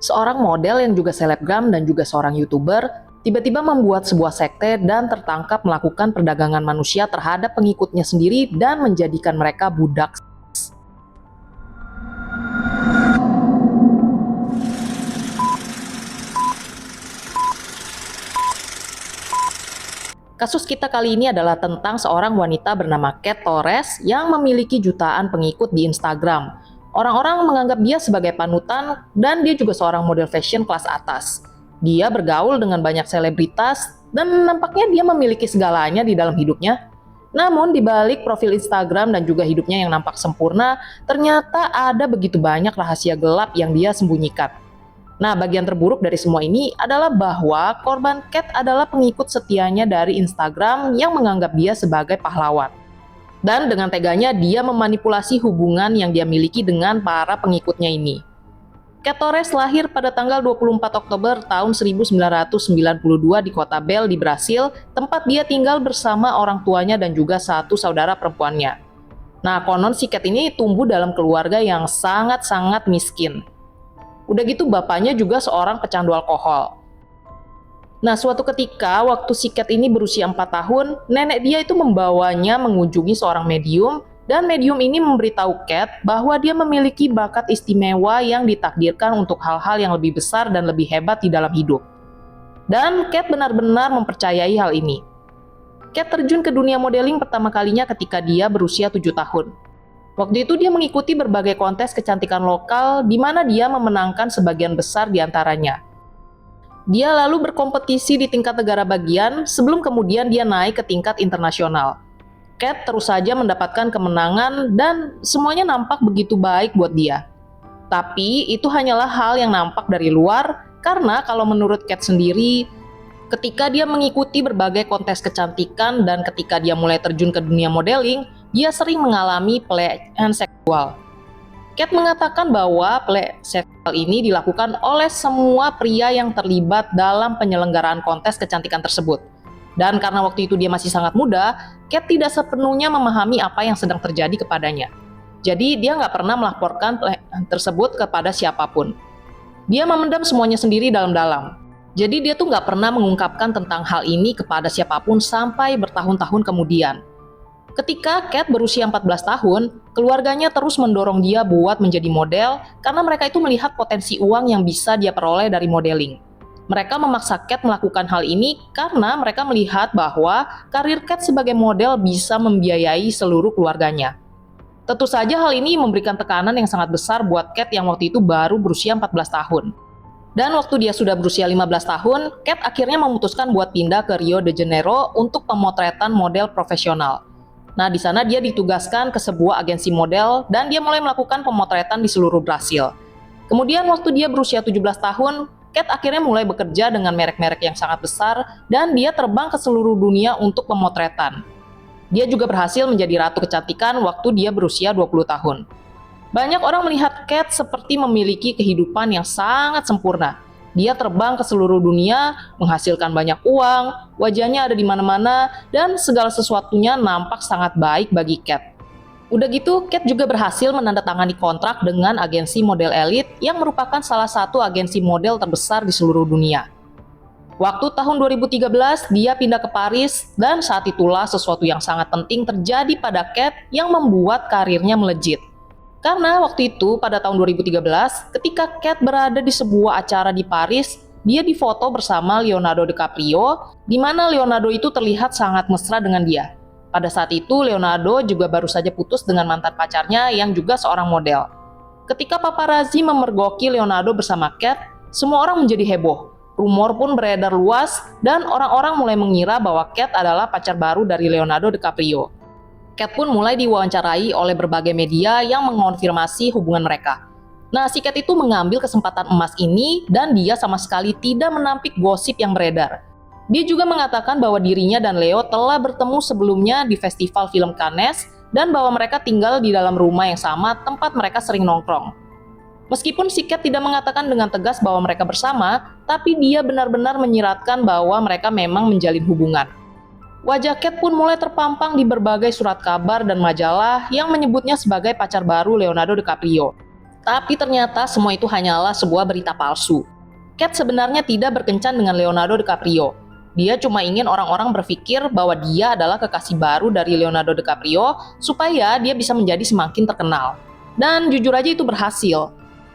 Seorang model yang juga selebgram dan juga seorang YouTuber tiba-tiba membuat sebuah sekte dan tertangkap melakukan perdagangan manusia terhadap pengikutnya sendiri dan menjadikan mereka budak. Kasus kita kali ini adalah tentang seorang wanita bernama Kat Torres yang memiliki jutaan pengikut di Instagram. Orang-orang menganggap dia sebagai panutan dan dia juga seorang model fashion kelas atas. Dia bergaul dengan banyak selebritas dan nampaknya dia memiliki segalanya di dalam hidupnya. Namun di balik profil Instagram dan juga hidupnya yang nampak sempurna, ternyata ada begitu banyak rahasia gelap yang dia sembunyikan. Nah, bagian terburuk dari semua ini adalah bahwa korban Kat adalah pengikut setianya dari Instagram yang menganggap dia sebagai pahlawan. Dan dengan teganya dia memanipulasi hubungan yang dia miliki dengan para pengikutnya ini. Kat Torres lahir pada tanggal 24 Oktober tahun 1992 di kota Bel di Brasil, tempat dia tinggal bersama orang tuanya dan juga satu saudara perempuannya. Nah, konon si Kat ini tumbuh dalam keluarga yang sangat-sangat miskin. Udah gitu bapaknya juga seorang pecandu alkohol. Nah, suatu ketika waktu si Kat ini berusia 4 tahun, nenek dia itu membawanya mengunjungi seorang medium dan medium ini memberitahu Kat bahwa dia memiliki bakat istimewa yang ditakdirkan untuk hal-hal yang lebih besar dan lebih hebat di dalam hidup. Dan Kat benar-benar mempercayai hal ini. Kat terjun ke dunia modeling pertama kalinya ketika dia berusia 7 tahun. Waktu itu dia mengikuti berbagai kontes kecantikan lokal di mana dia memenangkan sebagian besar di antaranya. Dia lalu berkompetisi di tingkat negara bagian sebelum kemudian dia naik ke tingkat internasional. Kat terus saja mendapatkan kemenangan dan semuanya nampak begitu baik buat dia. Tapi itu hanyalah hal yang nampak dari luar karena kalau menurut Kat sendiri, ketika dia mengikuti berbagai kontes kecantikan dan ketika dia mulai terjun ke dunia modeling, dia sering mengalami pelecehan seksual. Kat mengatakan bahwa pelecehan seksual ini dilakukan oleh semua pria yang terlibat dalam penyelenggaraan kontes kecantikan tersebut. Dan karena waktu itu dia masih sangat muda, Kat tidak sepenuhnya memahami apa yang sedang terjadi kepadanya. Jadi dia nggak pernah melaporkan pelecehan tersebut kepada siapapun. Dia memendam semuanya sendiri dalam-dalam. Jadi dia tuh nggak pernah mengungkapkan tentang hal ini kepada siapapun sampai bertahun-tahun kemudian. Ketika Kat berusia 14 tahun, keluarganya terus mendorong dia buat menjadi model karena mereka itu melihat potensi uang yang bisa dia peroleh dari modeling. Mereka memaksa Kat melakukan hal ini karena mereka melihat bahwa karir Kat sebagai model bisa membiayai seluruh keluarganya. Tentu saja hal ini memberikan tekanan yang sangat besar buat Kat yang waktu itu baru berusia 14 tahun. Dan waktu dia sudah berusia 15 tahun, Kat akhirnya memutuskan buat pindah ke Rio de Janeiro untuk pemotretan model profesional. Nah, di sana dia ditugaskan ke sebuah agensi model dan dia mulai melakukan pemotretan di seluruh Brasil. Kemudian waktu dia berusia 17 tahun, Kat akhirnya mulai bekerja dengan merek-merek yang sangat besar dan dia terbang ke seluruh dunia untuk pemotretan. Dia juga berhasil menjadi ratu kecantikan waktu dia berusia 20 tahun. Banyak orang melihat Kat seperti memiliki kehidupan yang sangat sempurna. Dia terbang ke seluruh dunia, menghasilkan banyak uang, wajahnya ada di mana-mana, dan segala sesuatunya nampak sangat baik bagi Kat. Udah gitu, Kat juga berhasil menandatangani kontrak dengan agensi model elit yang merupakan salah satu agensi model terbesar di seluruh dunia. Waktu tahun 2013, dia pindah ke Paris, dan saat itulah sesuatu yang sangat penting terjadi pada Kat yang membuat karirnya melejit. Karena waktu itu pada tahun 2013 ketika Kat berada di sebuah acara di Paris, dia difoto bersama Leonardo DiCaprio di mana Leonardo itu terlihat sangat mesra dengan dia. Pada saat itu Leonardo juga baru saja putus dengan mantan pacarnya yang juga seorang model. Ketika paparazzi memergoki Leonardo bersama Kat, semua orang menjadi heboh. Rumor pun beredar luas dan orang-orang mulai mengira bahwa Kat adalah pacar baru dari Leonardo DiCaprio. Kat pun mulai diwawancarai oleh berbagai media yang mengonfirmasi hubungan mereka. Nah, si Kat itu mengambil kesempatan emas ini dan dia sama sekali tidak menampik gosip yang beredar. Dia juga mengatakan bahwa dirinya dan Leo telah bertemu sebelumnya di festival film Cannes dan bahwa mereka tinggal di dalam rumah yang sama tempat mereka sering nongkrong. Meskipun si Kat tidak mengatakan dengan tegas bahwa mereka bersama, tapi dia benar-benar menyiratkan bahwa mereka memang menjalin hubungan. Wajah Kat pun mulai terpampang di berbagai surat kabar dan majalah yang menyebutnya sebagai pacar baru Leonardo DiCaprio. Tapi ternyata semua itu hanyalah sebuah berita palsu. Kat sebenarnya tidak berkencan dengan Leonardo DiCaprio. Dia cuma ingin orang-orang berpikir bahwa dia adalah kekasih baru dari Leonardo DiCaprio supaya dia bisa menjadi semakin terkenal. Dan jujur aja itu berhasil.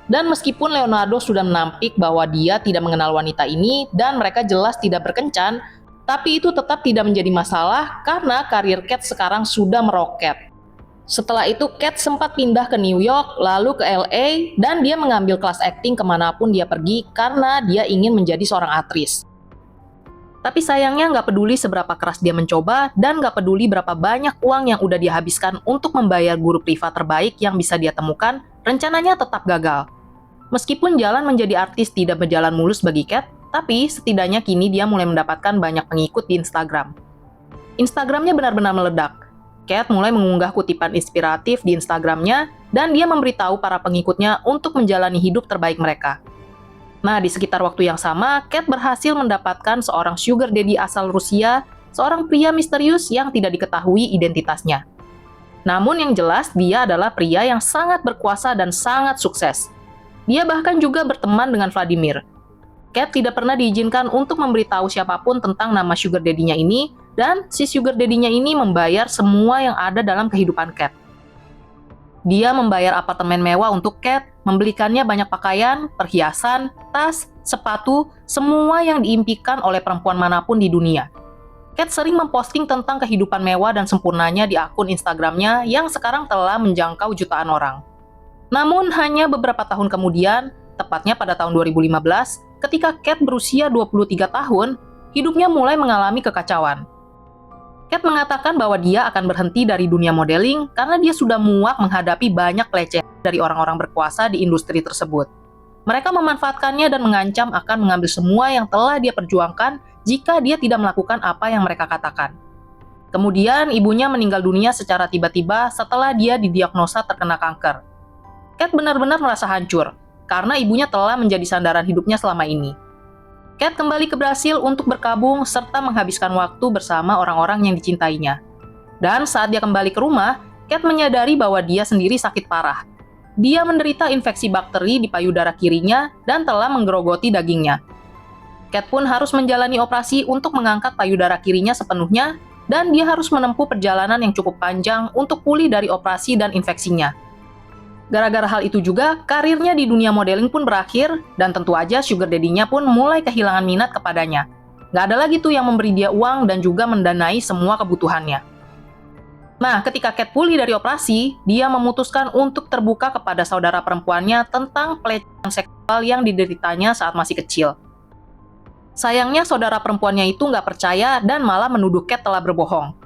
Dan meskipun Leonardo sudah menampik bahwa dia tidak mengenal wanita ini dan mereka jelas tidak berkencan, tapi itu tetap tidak menjadi masalah karena karir Kat sekarang sudah meroket. Setelah itu Kat sempat pindah ke New York, lalu ke LA, dan dia mengambil kelas akting kemanapun dia pergi karena dia ingin menjadi seorang aktris. Tapi sayangnya nggak peduli seberapa keras dia mencoba dan nggak peduli berapa banyak uang yang udah dia habiskan untuk membayar guru privat terbaik yang bisa dia temukan, rencananya tetap gagal. Meskipun jalan menjadi artis tidak berjalan mulus bagi Kat, tapi setidaknya kini dia mulai mendapatkan banyak pengikut di Instagram. Instagramnya benar-benar meledak. Kat mulai mengunggah kutipan inspiratif di Instagramnya dan dia memberitahu para pengikutnya untuk menjalani hidup terbaik mereka. Nah, di sekitar waktu yang sama, Kat berhasil mendapatkan seorang sugar daddy asal Rusia, seorang pria misterius yang tidak diketahui identitasnya. Namun yang jelas, dia adalah pria yang sangat berkuasa dan sangat sukses. Dia bahkan juga berteman dengan Vladimir. Kat tidak pernah diizinkan untuk memberitahu siapapun tentang nama sugar daddy-nya ini, dan si sugar daddy-nya ini membayar semua yang ada dalam kehidupan Kat. Dia membayar apartemen mewah untuk Kat, membelikannya banyak pakaian, perhiasan, tas, sepatu, semua yang diimpikan oleh perempuan manapun di dunia. Kat sering memposting tentang kehidupan mewah dan sempurnanya di akun Instagramnya yang sekarang telah menjangkau jutaan orang. Namun hanya beberapa tahun kemudian, tepatnya pada tahun 2015, ketika Kat berusia 23 tahun, hidupnya mulai mengalami kekacauan. Kat mengatakan bahwa dia akan berhenti dari dunia modeling karena dia sudah muak menghadapi banyak pelecehan dari orang-orang berkuasa di industri tersebut. Mereka memanfaatkannya dan mengancam akan mengambil semua yang telah dia perjuangkan jika dia tidak melakukan apa yang mereka katakan. Kemudian ibunya meninggal dunia secara tiba-tiba setelah dia didiagnosa terkena kanker. Kat benar-benar merasa hancur, karena ibunya telah menjadi sandaran hidupnya selama ini. Kat kembali ke Brasil untuk berkabung serta menghabiskan waktu bersama orang-orang yang dicintainya. Dan saat dia kembali ke rumah, Kat menyadari bahwa dia sendiri sakit parah. Dia menderita infeksi bakteri di payudara kirinya dan telah menggerogoti dagingnya. Kat pun harus menjalani operasi untuk mengangkat payudara kirinya sepenuhnya, dan dia harus menempuh perjalanan yang cukup panjang untuk pulih dari operasi dan infeksinya. Gara-gara hal itu juga, karirnya di dunia modeling pun berakhir, dan tentu aja sugar daddy-nya pun mulai kehilangan minat kepadanya. Nggak ada lagi tuh yang memberi dia uang dan juga mendanai semua kebutuhannya. Nah, ketika Kat pulih dari operasi, dia memutuskan untuk terbuka kepada saudara perempuannya tentang pelecehan seksual yang dideritanya saat masih kecil. Sayangnya saudara perempuannya itu nggak percaya dan malah menuduh Kat telah berbohong.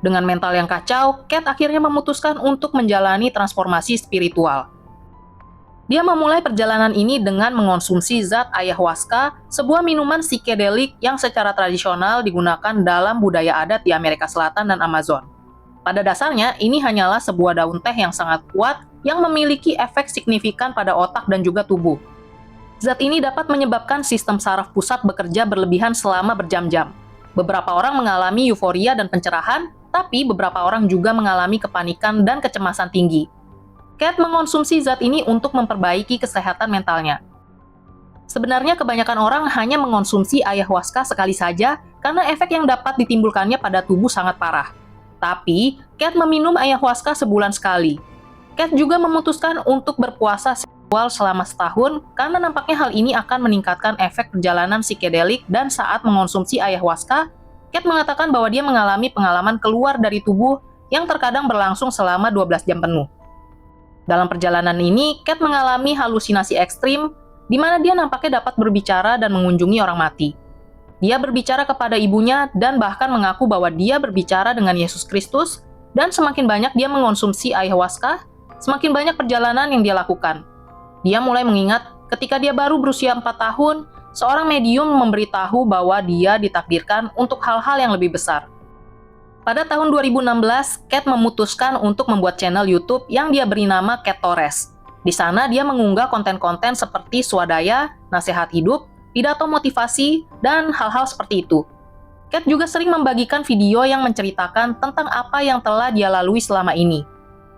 Dengan mental yang kacau, Kat akhirnya memutuskan untuk menjalani transformasi spiritual. Dia memulai perjalanan ini dengan mengonsumsi zat ayahuasca, sebuah minuman psikedelik yang secara tradisional digunakan dalam budaya adat di Amerika Selatan dan Amazon. Pada dasarnya, ini hanyalah sebuah daun teh yang sangat kuat yang memiliki efek signifikan pada otak dan juga tubuh. Zat ini dapat menyebabkan sistem saraf pusat bekerja berlebihan selama berjam-jam. Beberapa orang mengalami euforia dan pencerahan, tapi beberapa orang juga mengalami kepanikan dan kecemasan tinggi. Kat mengonsumsi zat ini untuk memperbaiki kesehatan mentalnya. Sebenarnya kebanyakan orang hanya mengonsumsi ayahuasca sekali saja karena efek yang dapat ditimbulkannya pada tubuh sangat parah. Tapi, Kat meminum ayahuasca sebulan sekali. Kat juga memutuskan untuk berpuasa seksual selama setahun karena nampaknya hal ini akan meningkatkan efek perjalanan psikedelik, dan saat mengonsumsi ayahuasca, Kat mengatakan bahwa dia mengalami pengalaman keluar dari tubuh yang terkadang berlangsung selama 12 jam penuh. Dalam perjalanan ini, Kat mengalami halusinasi ekstrim, di mana dia nampaknya dapat berbicara dan mengunjungi orang mati. Dia berbicara kepada ibunya dan bahkan mengaku bahwa dia berbicara dengan Yesus Kristus, dan semakin banyak dia mengonsumsi ayahuasca, semakin banyak perjalanan yang dia lakukan. Dia mulai mengingat ketika dia baru berusia 4 tahun, seorang medium memberitahu bahwa dia ditakdirkan untuk hal-hal yang lebih besar. Pada tahun 2016, Kat memutuskan untuk membuat channel YouTube yang dia beri nama Kat Torres. Di sana dia mengunggah konten-konten seperti swadaya, nasihat hidup, pidato motivasi, dan hal-hal seperti itu. Kat juga sering membagikan video yang menceritakan tentang apa yang telah dia lalui selama ini.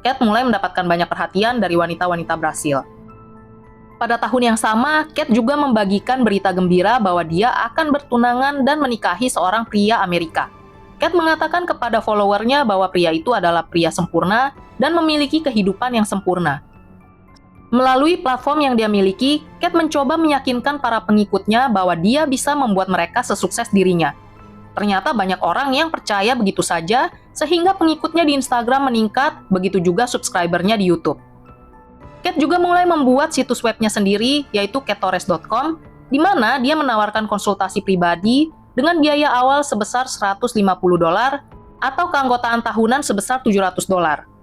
Kat mulai mendapatkan banyak perhatian dari wanita-wanita Brasil. Pada tahun yang sama, Kate juga membagikan berita gembira bahwa dia akan bertunangan dan menikahi seorang pria Amerika. Kate mengatakan kepada followernya bahwa pria itu adalah pria sempurna dan memiliki kehidupan yang sempurna. Melalui platform yang dia miliki, Kate mencoba meyakinkan para pengikutnya bahwa dia bisa membuat mereka sesukses dirinya. Ternyata banyak orang yang percaya begitu saja, sehingga pengikutnya di Instagram meningkat, begitu juga subscribernya di YouTube. Kate juga mulai membuat situs webnya sendiri, yaitu katetorres.com, di mana dia menawarkan konsultasi pribadi dengan biaya awal sebesar $150 atau keanggotaan tahunan sebesar $700.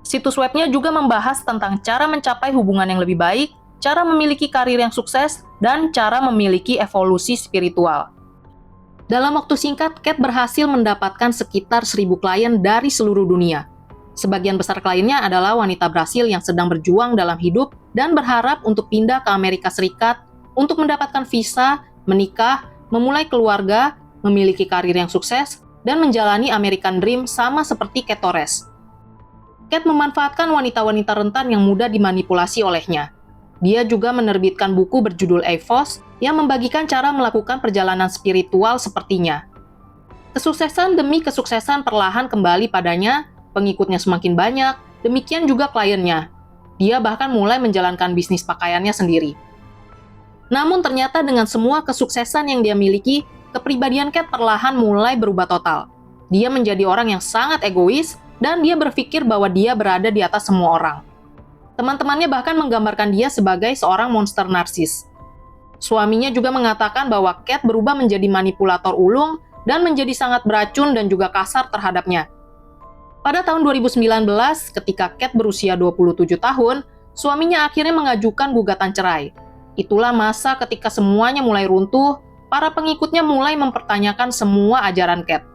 Situs webnya juga membahas tentang cara mencapai hubungan yang lebih baik, cara memiliki karir yang sukses, dan cara memiliki evolusi spiritual. Dalam waktu singkat, Kate berhasil mendapatkan sekitar 1.000 klien dari seluruh dunia. Sebagian besar kliennya adalah wanita Brasil yang sedang berjuang dalam hidup dan berharap untuk pindah ke Amerika Serikat untuk mendapatkan visa, menikah, memulai keluarga, memiliki karir yang sukses, dan menjalani American Dream sama seperti Kate Torres. Kate memanfaatkan wanita-wanita rentan yang mudah dimanipulasi olehnya. Dia juga menerbitkan buku berjudul EVOS yang membagikan cara melakukan perjalanan spiritual sepertinya. Kesuksesan demi kesuksesan perlahan kembali padanya, pengikutnya semakin banyak, demikian juga kliennya. Dia bahkan mulai menjalankan bisnis pakaiannya sendiri. Namun ternyata dengan semua kesuksesan yang dia miliki, kepribadian Kate perlahan mulai berubah total. Dia menjadi orang yang sangat egois, dan dia berpikir bahwa dia berada di atas semua orang. Teman-temannya bahkan menggambarkan dia sebagai seorang monster narsis. Suaminya juga mengatakan bahwa Kate berubah menjadi manipulator ulung dan menjadi sangat beracun dan juga kasar terhadapnya. Pada tahun 2019, ketika Kate berusia 27 tahun, suaminya akhirnya mengajukan gugatan cerai. Itulah masa ketika semuanya mulai runtuh, para pengikutnya mulai mempertanyakan semua ajaran Kate.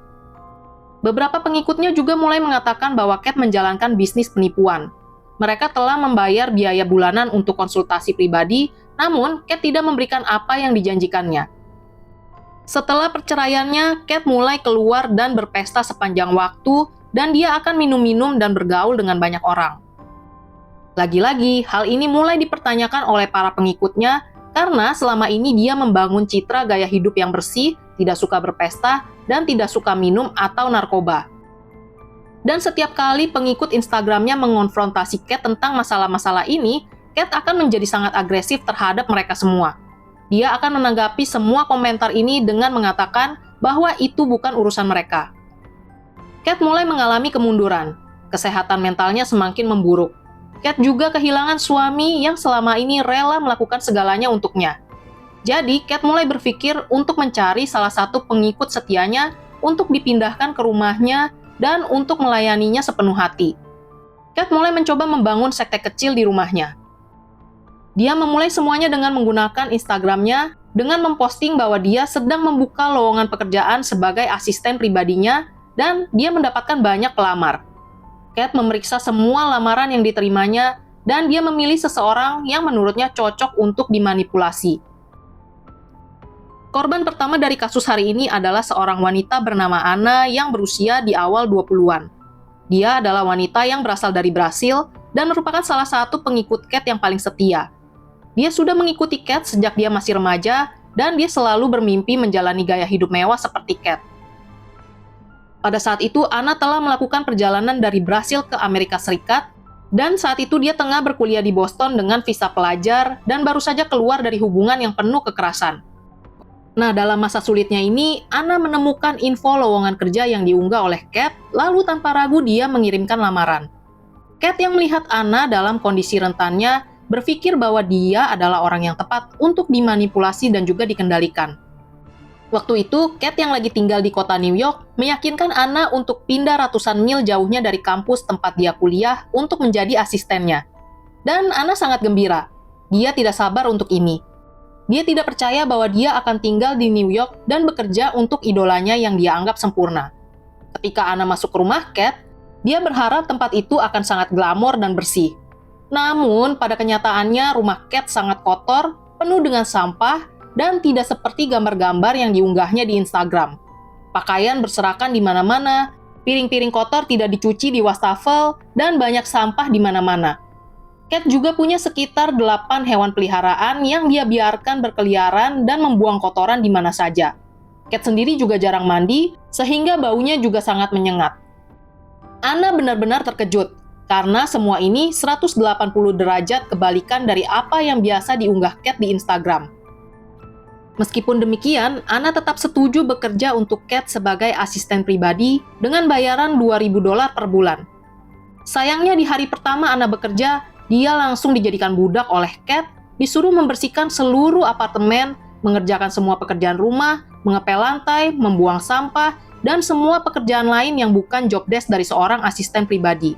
Beberapa pengikutnya juga mulai mengatakan bahwa Kate menjalankan bisnis penipuan. Mereka telah membayar biaya bulanan untuk konsultasi pribadi, namun Kate tidak memberikan apa yang dijanjikannya. Setelah perceraiannya, Kate mulai keluar dan berpesta sepanjang waktu, dan dia akan minum-minum dan bergaul dengan banyak orang. Lagi-lagi, hal ini mulai dipertanyakan oleh para pengikutnya karena selama ini dia membangun citra gaya hidup yang bersih, tidak suka berpesta, dan tidak suka minum atau narkoba. Dan setiap kali pengikut Instagramnya mengonfrontasi Kate tentang masalah-masalah ini, Kate akan menjadi sangat agresif terhadap mereka semua. Dia akan menanggapi semua komentar ini dengan mengatakan bahwa itu bukan urusan mereka. Kate mulai mengalami kemunduran. Kesehatan mentalnya semakin memburuk. Kate juga kehilangan suami yang selama ini rela melakukan segalanya untuknya. Jadi, Kate mulai berpikir untuk mencari salah satu pengikut setianya untuk dipindahkan ke rumahnya dan untuk melayaninya sepenuh hati. Kate mulai mencoba membangun sekte kecil di rumahnya. Dia memulai semuanya dengan menggunakan Instagramnya dengan memposting bahwa dia sedang membuka lowongan pekerjaan sebagai asisten pribadinya dan dia mendapatkan banyak pelamar. Kate memeriksa semua lamaran yang diterimanya dan dia memilih seseorang yang menurutnya cocok untuk dimanipulasi. Korban pertama dari kasus hari ini adalah seorang wanita bernama Ana yang berusia di awal 20-an. Dia adalah wanita yang berasal dari Brasil dan merupakan salah satu pengikut Kate yang paling setia. Dia sudah mengikuti Kate sejak dia masih remaja dan dia selalu bermimpi menjalani gaya hidup mewah seperti Kate. Pada saat itu, Ana telah melakukan perjalanan dari Brasil ke Amerika Serikat dan saat itu dia tengah berkuliah di Boston dengan visa pelajar dan baru saja keluar dari hubungan yang penuh kekerasan. Nah, dalam masa sulitnya ini, Ana menemukan info lowongan kerja yang diunggah oleh Kate, lalu tanpa ragu dia mengirimkan lamaran. Kate yang melihat Ana dalam kondisi rentannya, berpikir bahwa dia adalah orang yang tepat untuk dimanipulasi dan juga dikendalikan. Waktu itu, Kate yang lagi tinggal di kota New York, meyakinkan Ana untuk pindah ratusan mil jauhnya dari kampus tempat dia kuliah untuk menjadi asistennya. Dan Ana sangat gembira. Dia tidak sabar untuk ini. Dia tidak percaya bahwa dia akan tinggal di New York dan bekerja untuk idolanya yang dia anggap sempurna. Ketika Ana masuk ke rumah Kate, dia berharap tempat itu akan sangat glamor dan bersih. Namun, pada kenyataannya rumah Kate sangat kotor, penuh dengan sampah, dan tidak seperti gambar-gambar yang diunggahnya di Instagram. Pakaian berserakan di mana-mana, piring-piring kotor tidak dicuci di wastafel, dan banyak sampah di mana-mana. Cat juga punya sekitar 8 hewan peliharaan yang dia biarkan berkeliaran dan membuang kotoran di mana saja. Cat sendiri juga jarang mandi, sehingga baunya juga sangat menyengat. Anna benar-benar terkejut, karena semua ini 180 derajat kebalikan dari apa yang biasa diunggah Cat di Instagram. Meskipun demikian, Anna tetap setuju bekerja untuk Cat sebagai asisten pribadi dengan bayaran $2.000 per bulan. Sayangnya di hari pertama Anna bekerja, dia langsung dijadikan budak oleh Cat, disuruh membersihkan seluruh apartemen, mengerjakan semua pekerjaan rumah, mengepel lantai, membuang sampah, dan semua pekerjaan lain yang bukan job desk dari seorang asisten pribadi.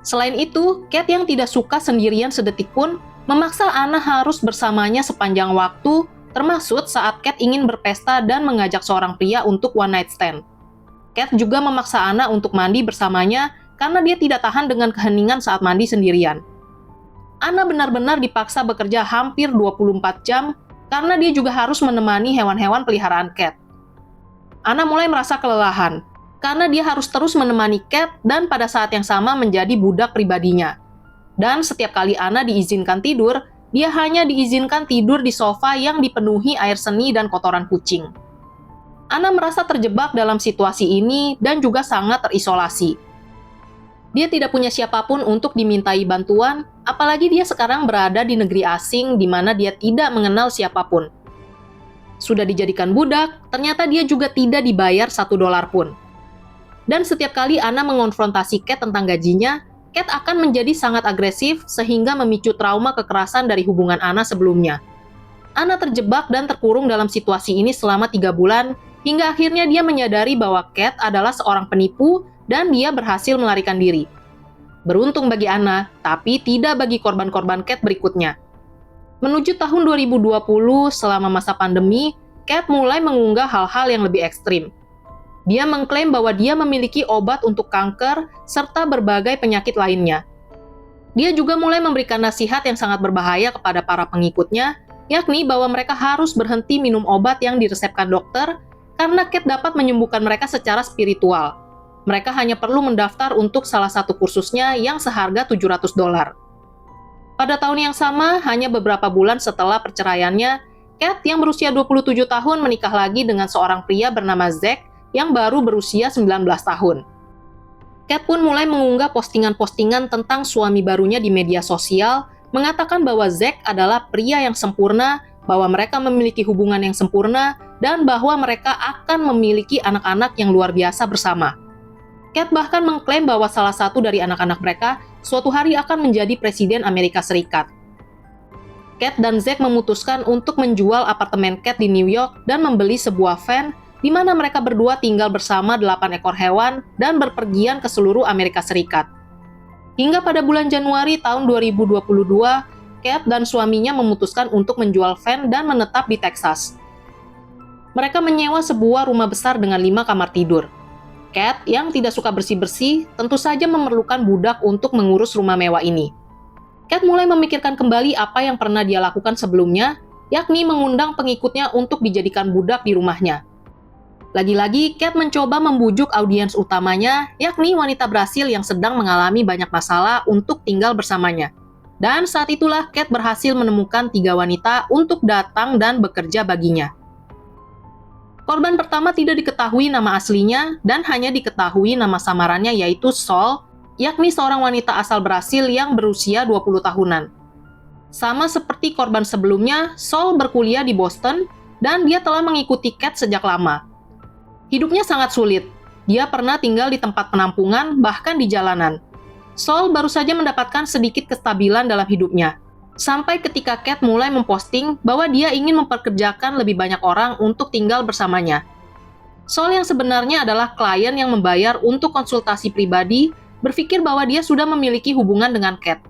Selain itu, Cat yang tidak suka sendirian sedetik pun memaksa Anna harus bersamanya sepanjang waktu, termasuk saat Cat ingin berpesta dan mengajak seorang pria untuk one night stand. Cat juga memaksa Anna untuk mandi bersamanya karena dia tidak tahan dengan keheningan saat mandi sendirian. Anna benar-benar dipaksa bekerja hampir 24 jam karena dia juga harus menemani hewan-hewan peliharaan Cat. Anna mulai merasa kelelahan karena dia harus terus menemani Cat dan pada saat yang sama menjadi budak pribadinya. Dan setiap kali Anna diizinkan tidur, dia hanya diizinkan tidur di sofa yang dipenuhi air seni dan kotoran kucing. Anna merasa terjebak dalam situasi ini dan juga sangat terisolasi. Dia tidak punya siapapun untuk dimintai bantuan, apalagi dia sekarang berada di negeri asing di mana dia tidak mengenal siapapun. Sudah dijadikan budak, ternyata dia juga tidak dibayar $1 pun. Dan setiap kali Anna mengonfrontasi Cat tentang gajinya, Cat akan menjadi sangat agresif sehingga memicu trauma kekerasan dari hubungan Anna sebelumnya. Anna terjebak dan terkurung dalam situasi ini selama 3 bulan, hingga akhirnya dia menyadari bahwa Cat adalah seorang penipu dan dia berhasil melarikan diri. Beruntung bagi Anna, tapi tidak bagi korban-korban Cat berikutnya. Menuju tahun 2020, selama masa pandemi, Cat mulai mengunggah hal-hal yang lebih ekstrim. Dia mengklaim bahwa dia memiliki obat untuk kanker serta berbagai penyakit lainnya. Dia juga mulai memberikan nasihat yang sangat berbahaya kepada para pengikutnya, yakni bahwa mereka harus berhenti minum obat yang diresepkan dokter karena Cat dapat menyembuhkan mereka secara spiritual. Mereka hanya perlu mendaftar untuk salah satu kursusnya yang seharga $700. Pada tahun yang sama, hanya beberapa bulan setelah perceraiannya, Cat yang berusia 27 tahun menikah lagi dengan seorang pria bernama Zack yang baru berusia 19 tahun. Cat pun mulai mengunggah postingan-postingan tentang suami barunya di media sosial, mengatakan bahwa Zack adalah pria yang sempurna, bahwa mereka memiliki hubungan yang sempurna, dan bahwa mereka akan memiliki anak-anak yang luar biasa bersama. Cat bahkan mengklaim bahwa salah satu dari anak-anak mereka suatu hari akan menjadi Presiden Amerika Serikat. Cat dan Zack memutuskan untuk menjual apartemen Cat di New York dan membeli sebuah van di mana mereka berdua tinggal bersama 8 ekor hewan dan berpergian ke seluruh Amerika Serikat. Hingga pada bulan Januari tahun 2022, Cat dan suaminya memutuskan untuk menjual van dan menetap di Texas. Mereka menyewa sebuah rumah besar dengan 5 kamar tidur. Cat yang tidak suka bersih-bersih tentu saja memerlukan budak untuk mengurus rumah mewah ini. Cat mulai memikirkan kembali apa yang pernah dia lakukan sebelumnya, yakni mengundang pengikutnya untuk dijadikan budak di rumahnya. Lagi-lagi, Cat mencoba membujuk audiens utamanya, yakni wanita Brasil yang sedang mengalami banyak masalah untuk tinggal bersamanya. Dan saat itulah Cat berhasil menemukan 3 wanita untuk datang dan bekerja baginya. Korban pertama tidak diketahui nama aslinya dan hanya diketahui nama samarannya yaitu Sol, yakni seorang wanita asal Brasil yang berusia 20 tahunan. Sama seperti korban sebelumnya, Sol berkuliah di Boston dan dia telah mengikuti Cat sejak lama. Hidupnya sangat sulit. Dia pernah tinggal di tempat penampungan, bahkan di jalanan. Sol baru saja mendapatkan sedikit kestabilan dalam hidupnya. Sampai ketika Cat mulai memposting bahwa dia ingin memperkerjakan lebih banyak orang untuk tinggal bersamanya. Sol yang sebenarnya adalah klien yang membayar untuk konsultasi pribadi, berpikir bahwa dia sudah memiliki hubungan dengan Cat.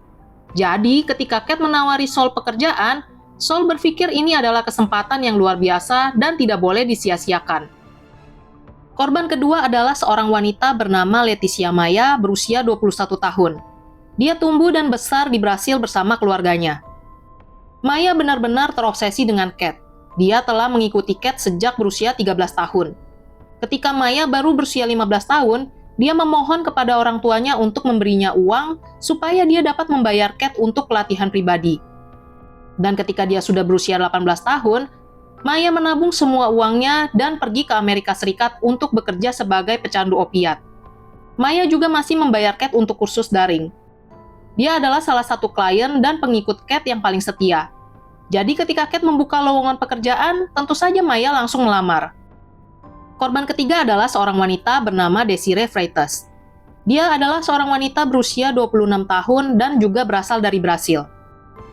Jadi, ketika Cat menawari Sol pekerjaan, Sol berpikir ini adalah kesempatan yang luar biasa dan tidak boleh disia-siakan. Korban kedua adalah seorang wanita bernama Leticia Maya berusia 21 tahun. Dia tumbuh dan besar di Brasil bersama keluarganya. Maya benar-benar terobsesi dengan Cat. Dia telah mengikuti Cat sejak berusia 13 tahun. Ketika Maya baru berusia 15 tahun, Dia memohon kepada orang tuanya untuk memberinya uang supaya dia dapat membayar Cat untuk pelatihan pribadi. Dan ketika dia sudah berusia 18 tahun, Maya menabung semua uangnya dan pergi ke Amerika Serikat untuk bekerja sebagai pecandu opiat. Maya juga masih membayar Cat untuk kursus daring. Dia adalah salah satu klien dan pengikut Cat yang paling setia. Jadi ketika Cat membuka lowongan pekerjaan, tentu saja Maya langsung melamar. Korban ketiga adalah seorang wanita bernama Desiree Freitas. Dia adalah seorang wanita berusia 26 tahun dan juga berasal dari Brasil.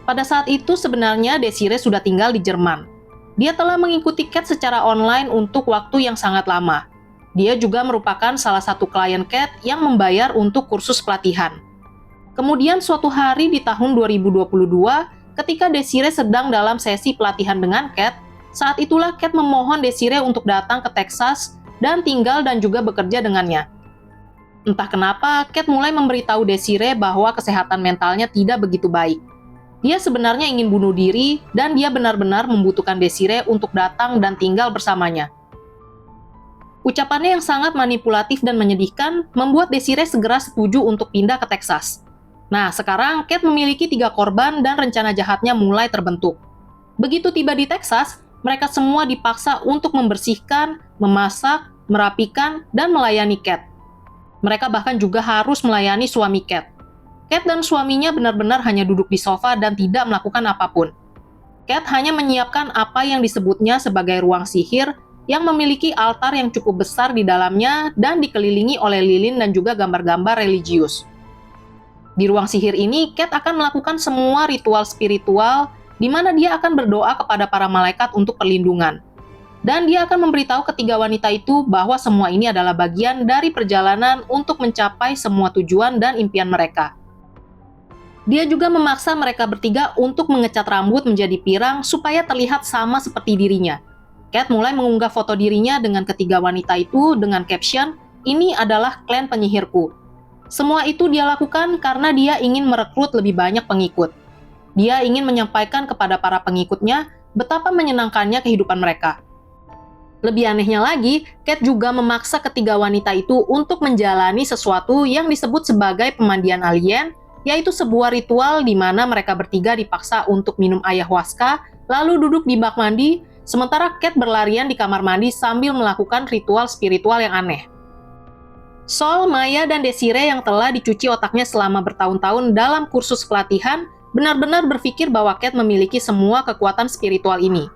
Pada saat itu sebenarnya Desiree sudah tinggal di Jerman. Dia telah mengikuti Cat secara online untuk waktu yang sangat lama. Dia juga merupakan salah satu klien Cat yang membayar untuk kursus pelatihan. Kemudian suatu hari di tahun 2022, ketika Desiree sedang dalam sesi pelatihan dengan Cat, saat itulah Cat memohon Desiree untuk datang ke Texas dan tinggal dan juga bekerja dengannya. Entah kenapa, Cat mulai memberitahu Desiree bahwa kesehatan mentalnya tidak begitu baik. Dia sebenarnya ingin bunuh diri dan dia benar-benar membutuhkan Desiree untuk datang dan tinggal bersamanya. Ucapannya yang sangat manipulatif dan menyedihkan membuat Desiree segera setuju untuk pindah ke Texas. Nah, sekarang Cat memiliki 3 korban dan rencana jahatnya mulai terbentuk. Begitu tiba di Texas, mereka semua dipaksa untuk membersihkan, memasak, merapikan, dan melayani Cat. Mereka bahkan juga harus melayani suami Cat. Cat dan suaminya benar-benar hanya duduk di sofa dan tidak melakukan apapun. Cat hanya menyiapkan apa yang disebutnya sebagai ruang sihir yang memiliki altar yang cukup besar di dalamnya dan dikelilingi oleh lilin dan juga gambar-gambar religius. Di ruang sihir ini, Cat akan melakukan semua ritual spiritual di mana dia akan berdoa kepada para malaikat untuk perlindungan. Dan dia akan memberitahu ketiga wanita itu bahwa semua ini adalah bagian dari perjalanan untuk mencapai semua tujuan dan impian mereka. Dia juga memaksa mereka bertiga untuk mengecat rambut menjadi pirang supaya terlihat sama seperti dirinya. Cat mulai mengunggah foto dirinya dengan ketiga wanita itu dengan caption, "Ini adalah klan penyihirku." Semua itu dia lakukan karena dia ingin merekrut lebih banyak pengikut. Dia ingin menyampaikan kepada para pengikutnya betapa menyenangkannya kehidupan mereka. Lebih anehnya lagi, Cat juga memaksa ketiga wanita itu untuk menjalani sesuatu yang disebut sebagai pemandian alien, yaitu sebuah ritual di mana mereka bertiga dipaksa untuk minum ayahuasca, lalu duduk di bak mandi, sementara Cat berlarian di kamar mandi sambil melakukan ritual spiritual yang aneh. Sol, Maya, dan Desiree yang telah dicuci otaknya selama bertahun-tahun dalam kursus pelatihan benar-benar berpikir bahwa Cat memiliki semua kekuatan spiritual ini.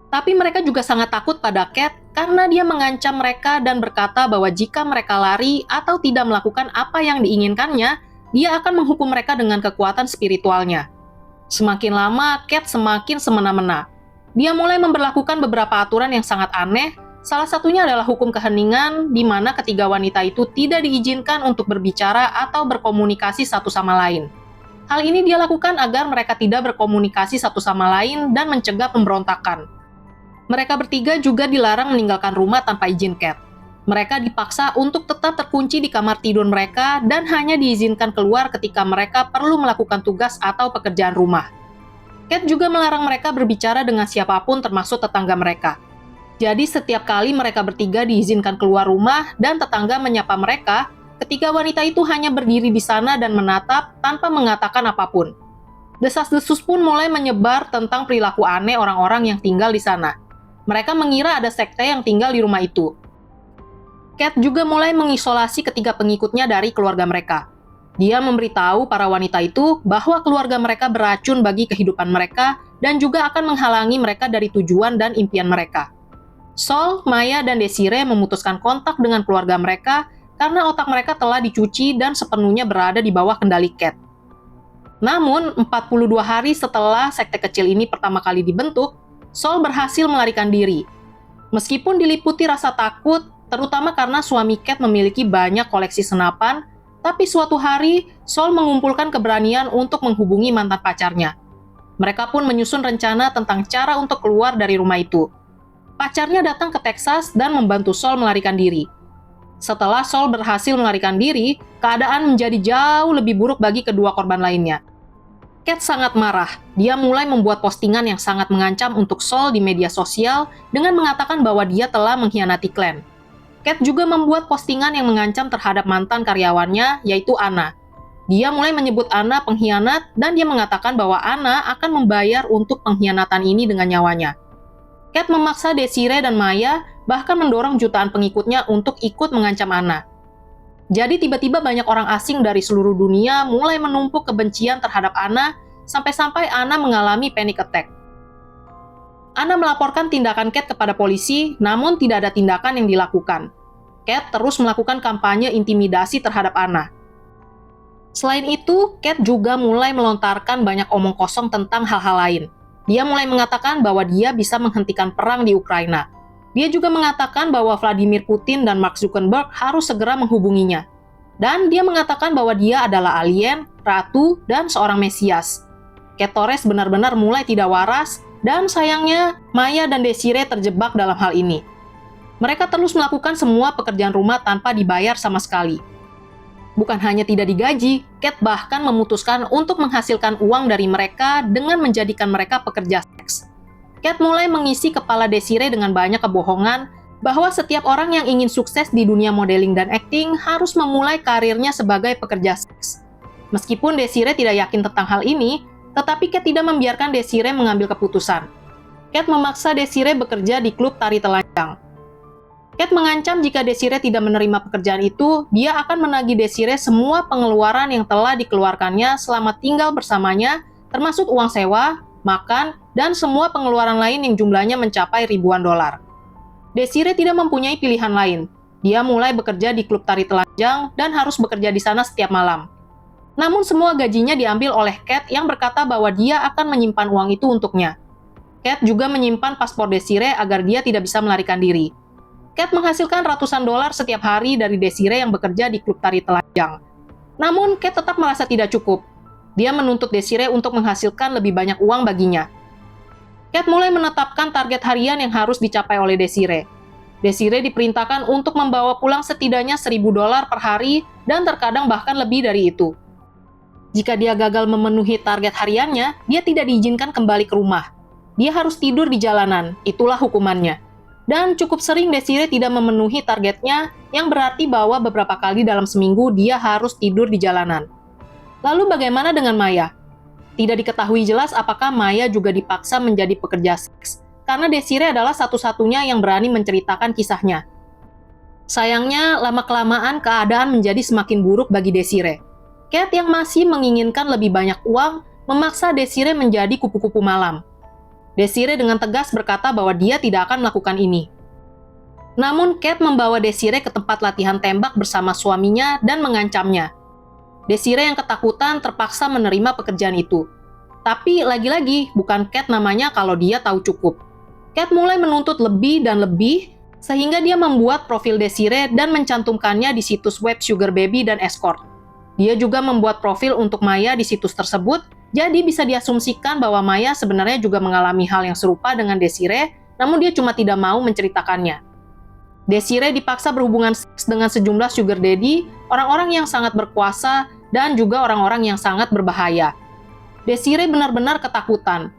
Tapi mereka juga sangat takut pada Cat karena dia mengancam mereka dan berkata bahwa jika mereka lari atau tidak melakukan apa yang diinginkannya, dia akan menghukum mereka dengan kekuatan spiritualnya. Semakin lama, Cat semakin semena-mena. Dia mulai memberlakukan beberapa aturan yang sangat aneh, salah satunya adalah hukum keheningan, di mana ketiga wanita itu tidak diizinkan untuk berbicara atau berkomunikasi satu sama lain. Hal ini dia lakukan agar mereka tidak berkomunikasi satu sama lain dan mencegah pemberontakan. Mereka bertiga juga dilarang meninggalkan rumah tanpa izin Cat. Mereka dipaksa untuk tetap terkunci di kamar tidur mereka dan hanya diizinkan keluar ketika mereka perlu melakukan tugas atau pekerjaan rumah. Cat juga melarang mereka berbicara dengan siapapun termasuk tetangga mereka. Jadi setiap kali mereka bertiga diizinkan keluar rumah dan tetangga menyapa mereka, ketiga wanita itu hanya berdiri di sana dan menatap tanpa mengatakan apapun. Desas-desus pun mulai menyebar tentang perilaku aneh orang-orang yang tinggal di sana. Mereka mengira ada sekte yang tinggal di rumah itu. Cat juga mulai mengisolasi ketiga pengikutnya dari keluarga mereka. Dia memberitahu para wanita itu bahwa keluarga mereka beracun bagi kehidupan mereka dan juga akan menghalangi mereka dari tujuan dan impian mereka. Sol, Maya, dan Desiree memutuskan kontak dengan keluarga mereka karena otak mereka telah dicuci dan sepenuhnya berada di bawah kendali Cat. Namun, 42 hari setelah sekte kecil ini pertama kali dibentuk, Sol berhasil melarikan diri. Meskipun diliputi rasa takut, terutama karena suami Cat memiliki banyak koleksi senapan, tapi suatu hari, Sol mengumpulkan keberanian untuk menghubungi mantan pacarnya. Mereka pun menyusun rencana tentang cara untuk keluar dari rumah itu. Pacarnya datang ke Texas dan membantu Sol melarikan diri. Setelah Sol berhasil melarikan diri, keadaan menjadi jauh lebih buruk bagi kedua korban lainnya. Cat sangat marah. Dia mulai membuat postingan yang sangat mengancam untuk Sol di media sosial dengan mengatakan bahwa dia telah mengkhianati klan. Cat juga membuat postingan yang mengancam terhadap mantan karyawannya, yaitu Anna. Dia mulai menyebut Anna pengkhianat dan dia mengatakan bahwa Anna akan membayar untuk pengkhianatan ini dengan nyawanya. Cat memaksa Desiree dan Maya, bahkan mendorong jutaan pengikutnya untuk ikut mengancam Anna. Jadi tiba-tiba banyak orang asing dari seluruh dunia mulai menumpuk kebencian terhadap Anna, sampai-sampai Anna mengalami panic attack. Anna melaporkan tindakan Cat kepada polisi, namun tidak ada tindakan yang dilakukan. Cat terus melakukan kampanye intimidasi terhadap Anna. Selain itu, Cat juga mulai melontarkan banyak omong kosong tentang hal-hal lain. Dia mulai mengatakan bahwa dia bisa menghentikan perang di Ukraina. Dia juga mengatakan bahwa Vladimir Putin dan Mark Zuckerberg harus segera menghubunginya. Dan dia mengatakan bahwa dia adalah alien, ratu, dan seorang mesias. Cat Torres benar-benar mulai tidak waras, dan sayangnya Maya dan Desiree terjebak dalam hal ini. Mereka terus melakukan semua pekerjaan rumah tanpa dibayar sama sekali. Bukan hanya tidak digaji, Cat bahkan memutuskan untuk menghasilkan uang dari mereka dengan menjadikan mereka pekerja seks. Cat mulai mengisi kepala Desiree dengan banyak kebohongan bahwa setiap orang yang ingin sukses di dunia modeling dan acting harus memulai karirnya sebagai pekerja seks. Meskipun Desiree tidak yakin tentang hal ini, tetapi Cat tidak membiarkan Desiree mengambil keputusan. Cat memaksa Desiree bekerja di klub tari telanjang. Cat mengancam jika Desiree tidak menerima pekerjaan itu, dia akan menagih Desiree semua pengeluaran yang telah dikeluarkannya selama tinggal bersamanya, termasuk uang sewa, makan, dan semua pengeluaran lain yang jumlahnya mencapai ribuan dolar. Desiree tidak mempunyai pilihan lain. Dia mulai bekerja di klub tari telanjang dan harus bekerja di sana setiap malam. Namun semua gajinya diambil oleh Cat yang berkata bahwa dia akan menyimpan uang itu untuknya. Cat juga menyimpan paspor Desiree agar dia tidak bisa melarikan diri. Cat menghasilkan ratusan dolar setiap hari dari Desiree yang bekerja di klub tari telanjang. Namun Cat tetap merasa tidak cukup. Dia menuntut Desiree untuk menghasilkan lebih banyak uang baginya. Cat mulai menetapkan target harian yang harus dicapai oleh Desiree. Desiree diperintahkan untuk membawa pulang setidaknya 1.000 dolar per hari dan terkadang bahkan lebih dari itu. Jika dia gagal memenuhi target hariannya, dia tidak diizinkan kembali ke rumah. Dia harus tidur di jalanan, itulah hukumannya. Dan cukup sering Desiree tidak memenuhi targetnya, yang berarti bahwa beberapa kali dalam seminggu dia harus tidur di jalanan. Lalu bagaimana dengan Maya? Tidak diketahui jelas apakah Maya juga dipaksa menjadi pekerja seks, karena Desiree adalah satu-satunya yang berani menceritakan kisahnya. Sayangnya, lama-kelamaan keadaan menjadi semakin buruk bagi Desiree. Cat yang masih menginginkan lebih banyak uang memaksa Desiree menjadi kupu-kupu malam. Desiree dengan tegas berkata bahwa dia tidak akan melakukan ini. Namun Cat membawa Desiree ke tempat latihan tembak bersama suaminya dan mengancamnya. Desiree yang ketakutan terpaksa menerima pekerjaan itu. Tapi lagi-lagi bukan Cat namanya kalau dia tahu cukup. Cat mulai menuntut lebih dan lebih sehingga dia membuat profil Desiree dan mencantumkannya di situs web Sugar Baby dan Escort. Dia juga membuat profil untuk Maya di situs tersebut, jadi bisa diasumsikan bahwa Maya sebenarnya juga mengalami hal yang serupa dengan Desiree, namun dia cuma tidak mau menceritakannya. Desiree dipaksa berhubungan seks dengan sejumlah sugar daddy, orang-orang yang sangat berkuasa, dan juga orang-orang yang sangat berbahaya. Desiree benar-benar ketakutan.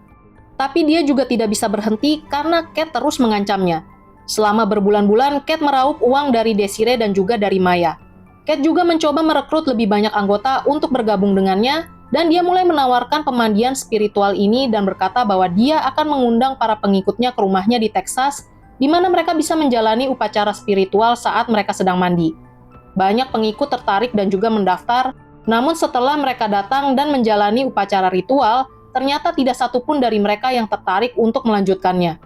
Tapi dia juga tidak bisa berhenti karena Cat terus mengancamnya. Selama berbulan-bulan, Cat meraup uang dari Desiree dan juga dari Maya. Cat juga mencoba merekrut lebih banyak anggota untuk bergabung dengannya, dan dia mulai menawarkan pemandian spiritual ini dan berkata bahwa dia akan mengundang para pengikutnya ke rumahnya di Texas, di mana mereka bisa menjalani upacara spiritual saat mereka sedang mandi. Banyak pengikut tertarik dan juga mendaftar, namun setelah mereka datang dan menjalani upacara ritual, ternyata tidak satupun dari mereka yang tertarik untuk melanjutkannya.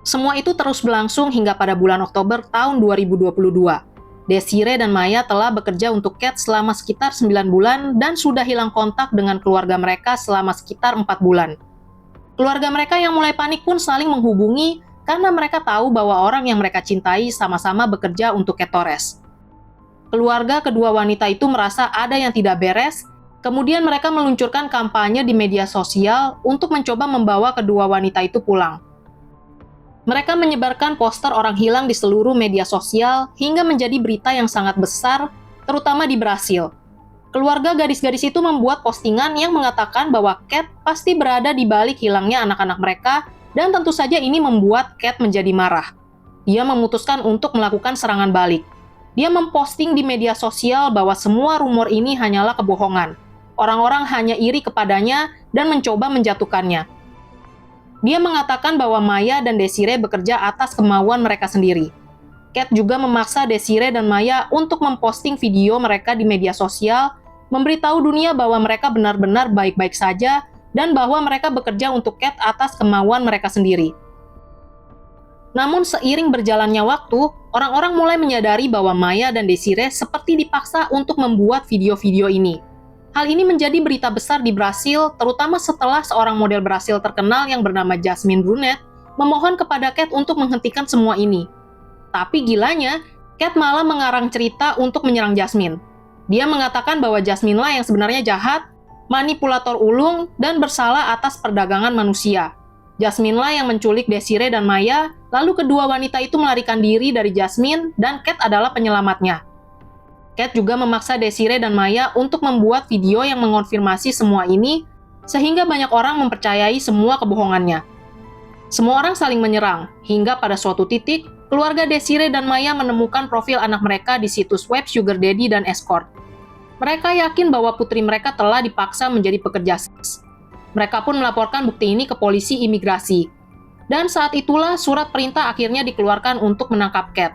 Semua itu terus berlangsung hingga pada bulan Oktober tahun 2022. Desiree dan Maya telah bekerja untuk Cat selama sekitar 9 bulan dan sudah hilang kontak dengan keluarga mereka selama sekitar 4 bulan. Keluarga mereka yang mulai panik pun saling menghubungi karena mereka tahu bahwa orang yang mereka cintai sama-sama bekerja untuk Cat Torres. Keluarga kedua wanita itu merasa ada yang tidak beres, kemudian mereka meluncurkan kampanye di media sosial untuk mencoba membawa kedua wanita itu pulang. Mereka menyebarkan poster orang hilang di seluruh media sosial hingga menjadi berita yang sangat besar, terutama di Brasil. Keluarga gadis-gadis itu membuat postingan yang mengatakan bahwa Cat pasti berada di balik hilangnya anak-anak mereka, dan tentu saja ini membuat Cat menjadi marah. Dia memutuskan untuk melakukan serangan balik. Dia memposting di media sosial bahwa semua rumor ini hanyalah kebohongan. Orang-orang hanya iri kepadanya dan mencoba menjatuhkannya. Dia mengatakan bahwa Maya dan Desiree bekerja atas kemauan mereka sendiri. Cat juga memaksa Desiree dan Maya untuk memposting video mereka di media sosial, memberitahu dunia bahwa mereka benar-benar baik-baik saja dan bahwa mereka bekerja untuk Cat atas kemauan mereka sendiri. Namun seiring berjalannya waktu, orang-orang mulai menyadari bahwa Maya dan Desiree seperti dipaksa untuk membuat video-video ini. Hal ini menjadi berita besar di Brasil, terutama setelah seorang model Brasil terkenal yang bernama Jasmine Brunet memohon kepada Cat untuk menghentikan semua ini. Tapi gilanya, Cat malah mengarang cerita untuk menyerang Jasmine. Dia mengatakan bahwa Jasmine lah yang sebenarnya jahat, manipulator ulung, dan bersalah atas perdagangan manusia. Jasmine lah yang menculik Desiree dan Maya, lalu kedua wanita itu melarikan diri dari Jasmine dan Cat adalah penyelamatnya. Cat juga memaksa Desiree dan Maya untuk membuat video yang mengonfirmasi semua ini, sehingga banyak orang mempercayai semua kebohongannya. Semua orang saling menyerang, hingga pada suatu titik, keluarga Desiree dan Maya menemukan profil anak mereka di situs web Sugar Daddy dan Escort. Mereka yakin bahwa putri mereka telah dipaksa menjadi pekerja seks. Mereka pun melaporkan bukti ini ke polisi imigrasi. Dan saat itulah surat perintah akhirnya dikeluarkan untuk menangkap Cat.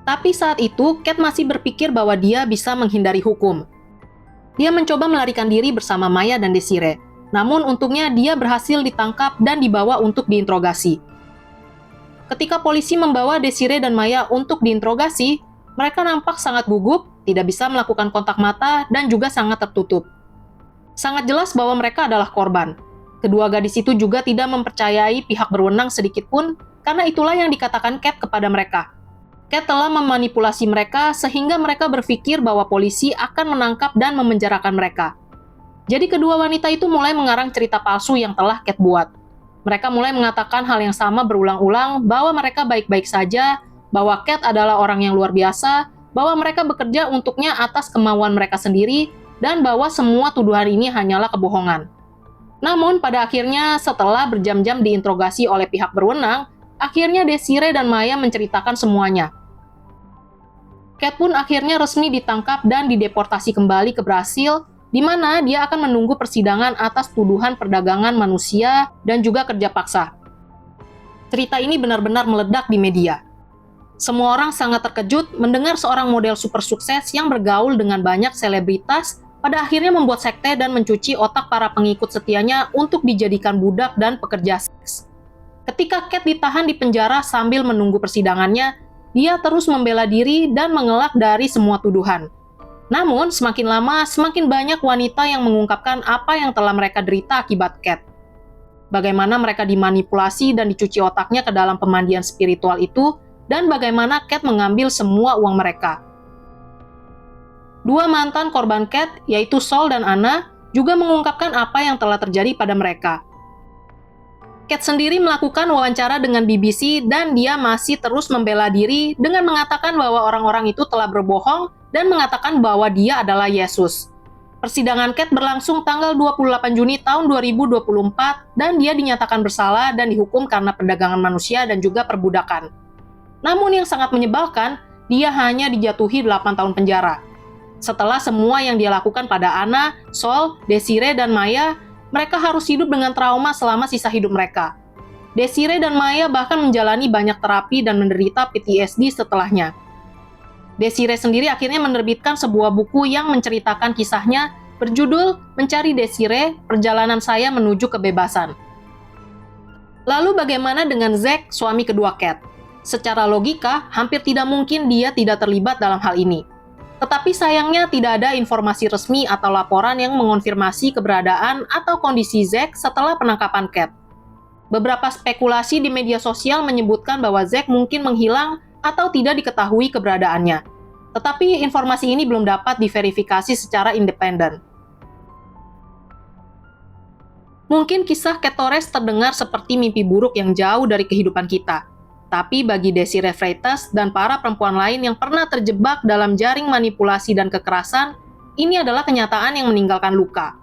Tapi saat itu, Cat masih berpikir bahwa dia bisa menghindari hukum. Dia mencoba melarikan diri bersama Maya dan Desiree. Namun untungnya dia berhasil ditangkap dan dibawa untuk diinterogasi. Ketika polisi membawa Desiree dan Maya untuk diinterogasi, mereka nampak sangat gugup, tidak bisa melakukan kontak mata, dan juga sangat tertutup. Sangat jelas bahwa mereka adalah korban. Kedua gadis itu juga tidak mempercayai pihak berwenang sedikit pun, karena itulah yang dikatakan Cat kepada mereka. Cat telah memanipulasi mereka sehingga mereka berpikir bahwa polisi akan menangkap dan memenjarakan mereka. Jadi kedua wanita itu mulai mengarang cerita palsu yang telah Cat buat. Mereka mulai mengatakan hal yang sama berulang-ulang bahwa mereka baik-baik saja, bahwa Cat adalah orang yang luar biasa, bahwa mereka bekerja untuknya atas kemauan mereka sendiri, dan bahwa semua tuduhan ini hanyalah kebohongan. Namun pada akhirnya setelah berjam-jam diinterogasi oleh pihak berwenang, akhirnya Desiree dan Maya menceritakan semuanya. Cat pun akhirnya resmi ditangkap dan dideportasi kembali ke Brasil, di mana dia akan menunggu persidangan atas tuduhan perdagangan manusia dan juga kerja paksa. Cerita ini benar-benar meledak di media. Semua orang sangat terkejut mendengar seorang model super sukses yang bergaul dengan banyak selebritas pada akhirnya membuat sekte dan mencuci otak para pengikut setianya untuk dijadikan budak dan pekerja seks. Ketika Cat ditahan di penjara sambil menunggu persidangannya, dia terus membela diri dan mengelak dari semua tuduhan. Namun, semakin lama, semakin banyak wanita yang mengungkapkan apa yang telah mereka derita akibat Cat. Bagaimana mereka dimanipulasi dan dicuci otaknya ke dalam pemandian spiritual itu, dan bagaimana Cat mengambil semua uang mereka. Dua mantan korban Cat, yaitu Sol dan Anna, juga mengungkapkan apa yang telah terjadi pada mereka. Cat sendiri melakukan wawancara dengan BBC dan dia masih terus membela diri dengan mengatakan bahwa orang-orang itu telah berbohong dan mengatakan bahwa dia adalah Yesus. Persidangan Cat berlangsung tanggal 28 Juni tahun 2024 dan dia dinyatakan bersalah dan dihukum karena perdagangan manusia dan juga perbudakan. Namun yang sangat menyebalkan, dia hanya dijatuhi 8 tahun penjara. Setelah semua yang dia lakukan pada Anna, Sol, Desiree, dan Maya, mereka harus hidup dengan trauma selama sisa hidup mereka. Desiree dan Maya bahkan menjalani banyak terapi dan menderita PTSD setelahnya. Desiree sendiri akhirnya menerbitkan sebuah buku yang menceritakan kisahnya berjudul Mencari Desiree, Perjalanan Saya Menuju Kebebasan. Lalu bagaimana dengan Zack, suami kedua Cat? Secara logika, hampir tidak mungkin dia tidak terlibat dalam hal ini. Tetapi sayangnya tidak ada informasi resmi atau laporan yang mengonfirmasi keberadaan atau kondisi Zack setelah penangkapan Cat. Beberapa spekulasi di media sosial menyebutkan bahwa Zack mungkin menghilang atau tidak diketahui keberadaannya. Tetapi informasi ini belum dapat diverifikasi secara independen. Mungkin kisah Cat Torres terdengar seperti mimpi buruk yang jauh dari kehidupan kita. Tapi bagi Desiree Freitas dan para perempuan lain yang pernah terjebak dalam jaring manipulasi dan kekerasan, ini adalah kenyataan yang meninggalkan luka.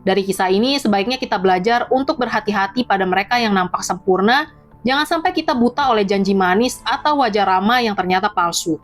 Dari kisah ini, sebaiknya kita belajar untuk berhati-hati pada mereka yang nampak sempurna, Jangan sampai kita buta oleh janji manis atau wajah ramah yang ternyata palsu.